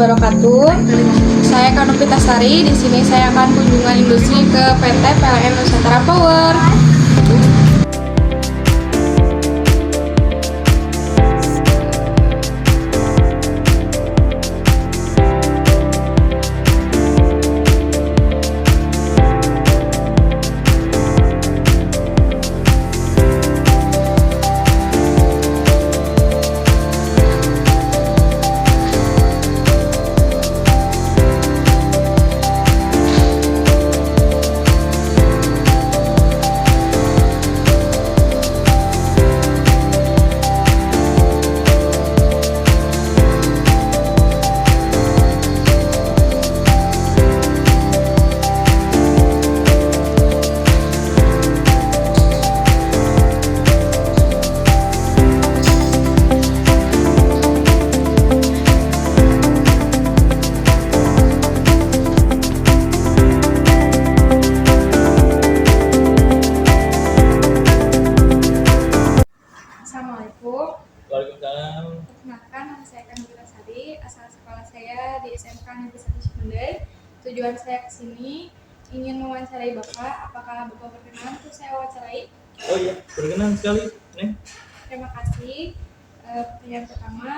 wabarakatuh. Saya Kanopy Tastari. Di sini saya akan kunjungan industri ke PT PLN Nusantara Power. Assalamualaikum. Waalaikumsalam. Perkenalkan, nama saya Kanopy Tastari. Asal sekolah saya di SMK Negeri 1 Cikunir. Tujuan saya ke sini ingin mewawancarai Bapak. Apakah Bapak berkenan untuk saya wawancarai? Oh iya, berkenan sekali, Neng. Terima kasih. Pertanyaan pertama,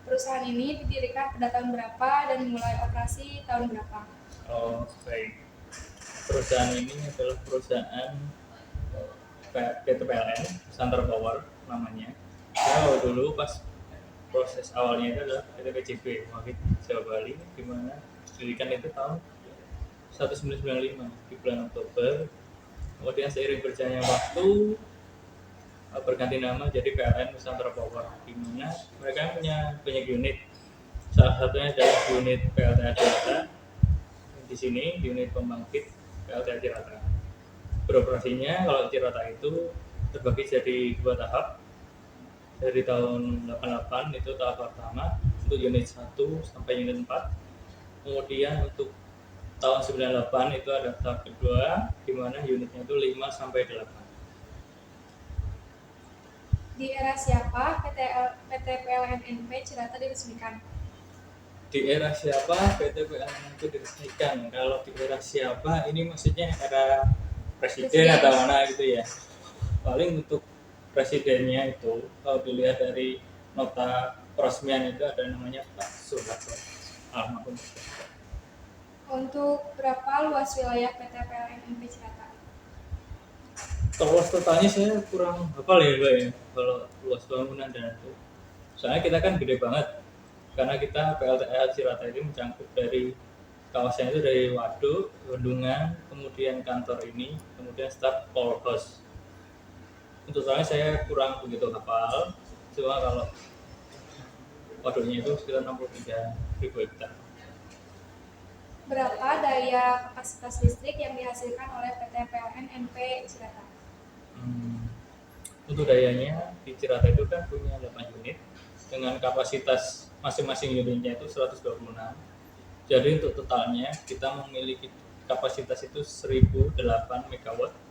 perusahaan ini didirikan pada tahun berapa dan mulai operasi tahun berapa? Oh, baik. Perusahaan ini adalah perusahaan PT PLN Nusantara Power namanya. Kalau dulu pas proses awalnya itu adalah PT PCB, Wakil Jawa Bali, di mana didirikan itu tahun 1995 di bulan Oktober. Kemudian seiring berjalannya waktu berganti nama jadi PLN Nusantara Power, di mana mereka punya banyak unit. Salah satunya adalah unit PLTA Cirata. Di sini unit pembangkit PLTA Cirata. Beroperasinya kalau Cirata itu terbagi jadi dua tahap. Dari tahun 88 itu tahap pertama untuk unit 1 sampai unit 4. Kemudian untuk tahun 98 itu ada tahap kedua di mana unitnya itu 5 sampai 8. Di era siapa PT PLN NP Cirata diresmikan? Di era siapa PT PLN itu diresmikan? Kalau di era siapa ini maksudnya era presiden atau mana gitu ya. Paling untuk presidennya itu kalau dilihat dari nota peresmian itu ada namanya Pak Soeharto almarhum. Untuk berapa luas wilayah PT PLN NP Cirata? Kalau luas totalnya saya kurang hafal ya Mbak ya, kalau luas bangunan dan itu. Soalnya kita kan gede banget, karena kita PLTA Cirata ini mencangkup dari kawasan itu dari waduk, bendungan, kemudian kantor ini, kemudian staf polhos. Untuk soalnya saya kurang begitu hafal, cuma kalau waduknya itu sekitar 63.000 hektar. Berapa daya kapasitas listrik yang dihasilkan oleh PT PLN NP Cirata? Untuk dayanya di Cirata itu kan punya 8 unit dengan kapasitas masing-masing unitnya itu 126. Jadi untuk totalnya kita memiliki kapasitas itu 1008 MW.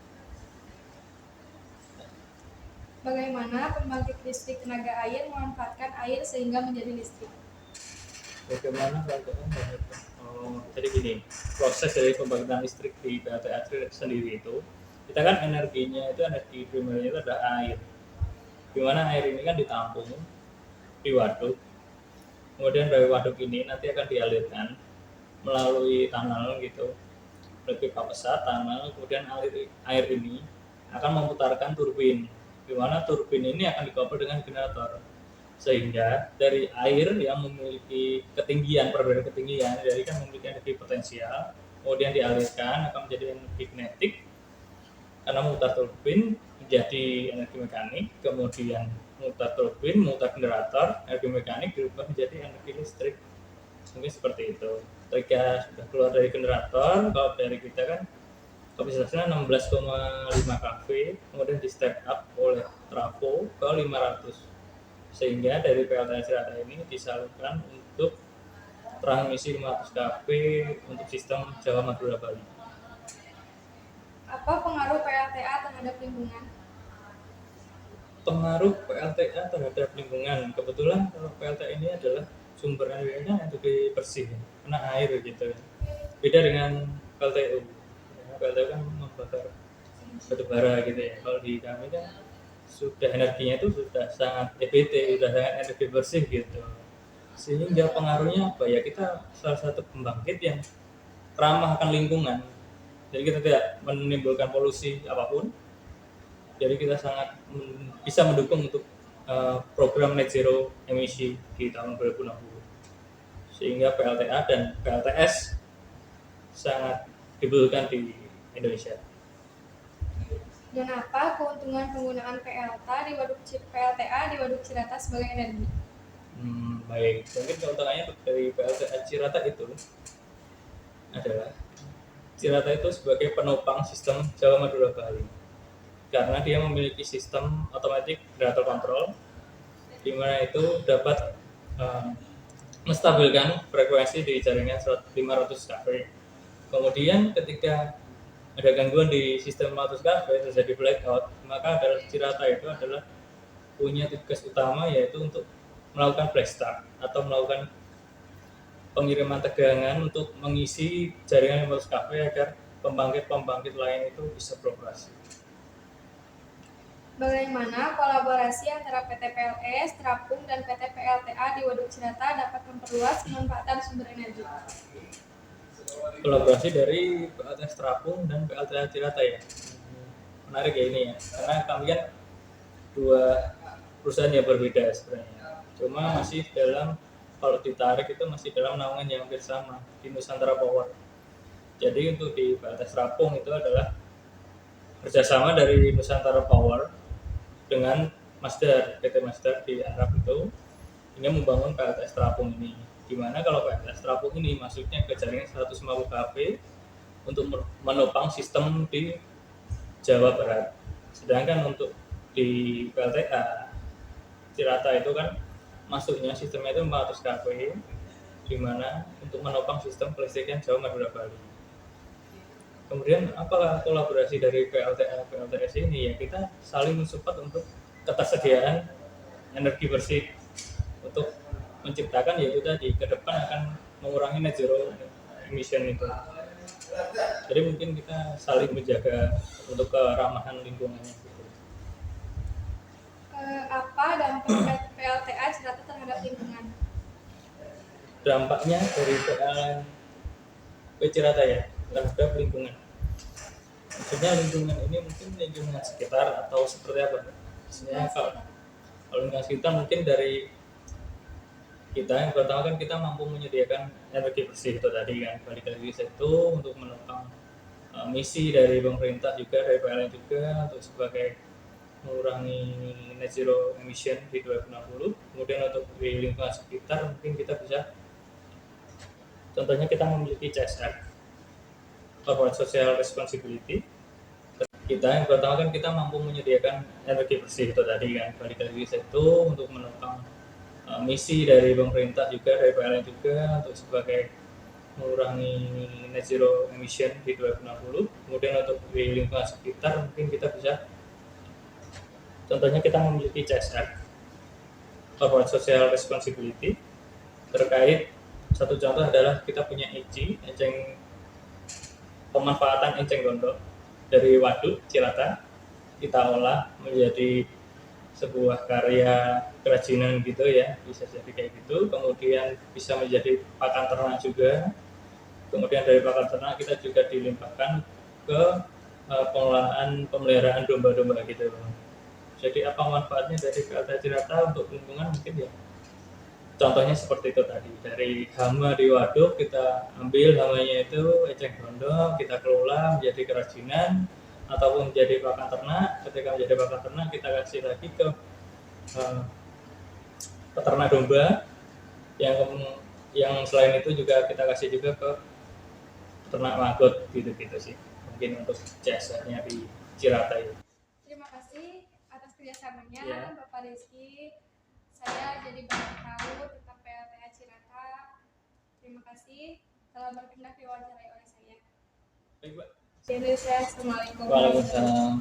Bagaimana pembangkit listrik tenaga air memanfaatkan air sehingga menjadi listrik? Bagaimana jadi gini, proses dari pembangkitan listrik di PLTA sendiri itu, kita kan energinya itu energi primernya itu ada air. Di mana air ini kan ditampung di waduk. Kemudian dari waduk ini nanti akan dialirkan melalui tunnel gitu, melalui pipa pesat, tunnel, kemudian air ini akan memutarkan turbin, di mana turbin ini akan dikoppel dengan generator, sehingga dari air yang memiliki ketinggian, perbedaan ketinggian, jadi kan memiliki energi potensial, kemudian dialirkan akan menjadi energi kinetik karena memutar turbin menjadi energi mekanik, kemudian memutar turbin, memutar generator, energi mekanik dirubah menjadi energi listrik. Mungkin seperti itu. Ketika sudah keluar dari generator, kalau dari kita kan kapasitasnya 16,5 kV, kemudian di step up oleh trafo ke 500, sehingga dari PLTA Cirata ini disalurkan untuk transmisi 500 kV untuk sistem Jawa Madura Bali. Apa pengaruh PLTA terhadap lingkungan? Pengaruh PLTA terhadap lingkungan, kebetulan kalau PLTA ini adalah sumber energinya energi bersih, kena air gitu. Beda dengan PLTU. Ya, PLTU kan membakar batu bara gitu ya. Kalau di kami kan sudah energinya itu sudah sangat EBT, sudah sangat energi bersih gitu. Sehingga pengaruhnya apa ya, kita salah satu pembangkit yang ramah akan lingkungan. Jadi kita tidak menimbulkan polusi apapun. Jadi kita sangat bisa mendukung untuk program net zero emisi di tahun 2060. Sehingga PLTA dan PLTS sangat dibutuhkan di Indonesia. Dan apa keuntungan penggunaan PLTA di Waduk Cirata sebagai energi? Baik, mungkin keuntungannya dari PLTA Cirata itu adalah Cirata itu sebagai penopang sistem Jawa Madura Bali, karena dia memiliki sistem otomatis generator control di mana itu dapat menstabilkan frekuensi di jaringan 500 kV. Kemudian ketika ada gangguan di sistem 500 kV terjadi blackout, maka adalah Cirata itu adalah punya tugas utama yaitu untuk melakukan flash start atau melakukan pengiriman tegangan untuk mengisi jaringan 500 kV agar pembangkit-pembangkit lain itu bisa beroperasi. Bagaimana kolaborasi antara PT PLS, Terapung, dan PT PLTA di Waduk Cirata dapat memperluas pemanfaatan sumber energi? Kolaborasi dari PLTS Terapung dan PLTA Cirata ya. Menarik ya ini ya, karena kami kan dua perusahaan yang berbeda sebenarnya. Cuma masih dalam, kalau ditarik itu masih dalam naungan yang hampir sama di Nusantara Power. Jadi untuk di PLTS Terapung itu adalah kerjasama dari Nusantara Power dengan Masdar, PT Masdar di Arab itu, ini membangun PLTS Terapung ini. Dimana kalau PLTS Terapung ini masuknya ke jaringan 150 kV untuk menopang sistem di Jawa Barat. Sedangkan untuk di PLTA Cirata itu kan masuknya sistemnya itu 400 kV, dimana untuk menopang sistem kelistrikan Jawa Madura Bali. Kemudian apa kolaborasi dari PLTA PLTS ini ya, kita saling mensupport untuk ketersediaan energi bersih untuk menciptakan yaitu tadi ke depan akan mengurangi net zero emission itu. Jadi mungkin kita saling menjaga untuk keramahan lingkungannya gitu. Apa dampak PLTA Cirata terhadap lingkungan? Dampaknya dari PLN Cirata ya terhadap lingkungan. Maksudnya lingkungan ini mungkin lingkungan sekitar atau seperti apa? Maksudnya kalau lingkungan sekitar mungkin dari kita yang pertama kan kita mampu menyediakan energi bersih itu tadi kan, balik lagi itu untuk menopang misi dari pemerintah juga, dari PLN juga untuk sebagai mengurangi net zero emission di 2060. Kemudian untuk di lingkungan sekitar mungkin kita bisa, contohnya kita memiliki CSR, Corporate Social Responsibility. Kita yang pertama kan kita mampu menyediakan energi bersih itu tadi kan, balik lagi itu untuk menopang misi dari pemerintah juga, dari PLN juga untuk sebagai mengurangi net zero emission di 2060. Kemudian untuk di lingkungan sekitar mungkin kita bisa, contohnya kita memiliki CSR, Corporate Social Responsibility. Terkait satu contoh adalah kita punya enceng pemanfaatan enceng gondok dari waduk Cirata kita olah menjadi sebuah karya kerajinan gitu ya, bisa jadi kayak gitu. Kemudian bisa menjadi pakan ternak juga. Kemudian dari pakan ternak kita juga dilimpahkan ke pengelolaan pemeliharaan domba-domba gitu. Jadi apa manfaatnya dari PLTA Cirata untuk lingkungan mungkin ya, contohnya seperti itu tadi, dari hama di waduk kita ambil hamanya itu eceng gondok, kita kelola menjadi kerajinan ataupun menjadi pakan ternak. Ketika menjadi pakan ternak kita kasih lagi ke peternak domba, yang selain itu juga kita kasih juga ke peternak maggot gitu-gitu sih mungkin untuk CSR-nya di Cirata itu. Terima kasih atas kerjasamanya Ya. Bapak Rizky. Saya jadi banyak tahu tentang PLTA Cirata. Terima kasih telah berkenan diwawancarai oleh saya. Baik, Mbak. Indonesia, Assalamualaikum. Waalaikumsalam.